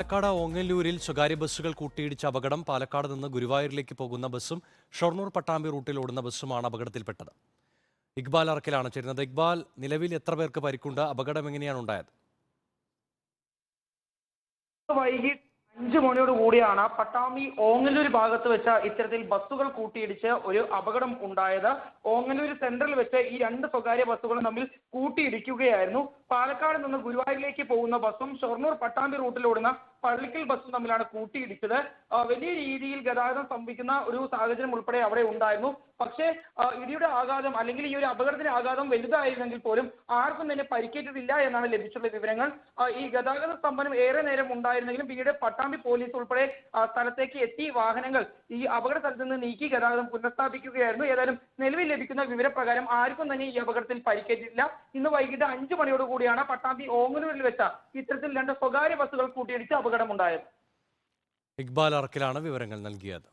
പാലക്കാട് ഓങ്ങല്ലൂരിൽ സ്വകാര്യ ബസ്സുകൾ കൂട്ടിയിടിച്ച അപകടം. പാലക്കാട് നിന്ന് ഗുരുവായൂരിലേക്ക് പോകുന്ന ബസ്സും ഷൊർണൂർ പട്ടാമ്പി റൂട്ടിൽ ഓടുന്ന ബസ്സുമാണ് അപകടത്തിൽപ്പെട്ടത്. ഇക്ബാൽ അറക്കലാണ് ചേരുന്നത്. ഇക്ബാൽ, നിലവിൽ എത്ര പേർക്ക് പരിക്കുണ്ട്? അപകടം എങ്ങനെയാണ് ഉണ്ടായത്? വൈകിട്ട് 5 മണിയോട് കൂടിയാണ് പട്ടാമ്പി ഓങ്ങല്ലൂർ ഭാഗത്ത് വെച്ച് ഇത്തരത്തിൽ ബസ്സുകൾ കൂട്ടിയിടിച്ച് ഒരു അപകടം ഉണ്ടായത്. ഓങ്ങല്ലൂർ സെൻട്രൽ വെച്ച് ഈ രണ്ട് സ്വകാര്യ ബസ്സുകളും തമ്മിൽ കൂട്ടിയിടിക്കുകയായിരുന്നു. പാലക്കാട് നിന്ന് ഗുരുവായൂരിലേക്ക് പോകുന്ന ബസ്സും ഷൊർണൂർ പട്ടാമ്പി റൂട്ടിലോടുന്ന പള്ളിക്കൽ ബസ്സും തമ്മിലാണ് കൂട്ടിയിടിച്ചത്. വലിയ രീതിയിൽ ഗതാഗതം സ്തംഭിക്കുന്ന ഒരു സാഹചര്യം ഉൾപ്പെടെ അവിടെ ഉണ്ടായിരുന്നു. പക്ഷേ ഇടിയുടെ ആഘാതം അല്ലെങ്കിൽ ഈ ഒരു അപകടത്തിന്റെ ആഘാതം വലുതായിരുന്നെങ്കിൽ പോലും ആർക്കും തന്നെ പരിക്കേറ്റതില്ല എന്നാണ് ലഭിച്ചിട്ടുള്ള വിവരങ്ങൾ. ഈ ഗതാഗത സ്തംഭനം ഏറെ നേരം ഉണ്ടായിരുന്നെങ്കിലും പിന്നീട് പട്ടാമ്പി പോലീസ് ഉൾപ്പെടെ സ്ഥലത്തേക്ക് എത്തി വാഹനങ്ങൾ ഈ അപകട സ്ഥലത്ത് നിന്ന് നീക്കി ഗതാഗതം പുനഃസ്ഥാപിക്കുകയായിരുന്നു. ഏതായാലും നിലവിൽ ലഭിക്കുന്ന വിവരപ്രകാരം ആർക്കും തന്നെ ഈ അപകടത്തിൽ പരിക്കേറ്റിട്ടില്ല. ഇന്ന് വൈകിട്ട് 5 മണിയോട് കൂടിയാണ് പട്ടാമ്പി ഓങ്ങല്ലൂരിൽ വെച്ച ഇത്തരത്തിൽ രണ്ട് സ്വകാര്യ ബസ്സുകൾ കൂട്ടിയിടിച്ച് അപകടമുണ്ടായത്. ഇക്ബാൽ അറക്കലാണ് വിവരങ്ങൾ നൽകിയത്.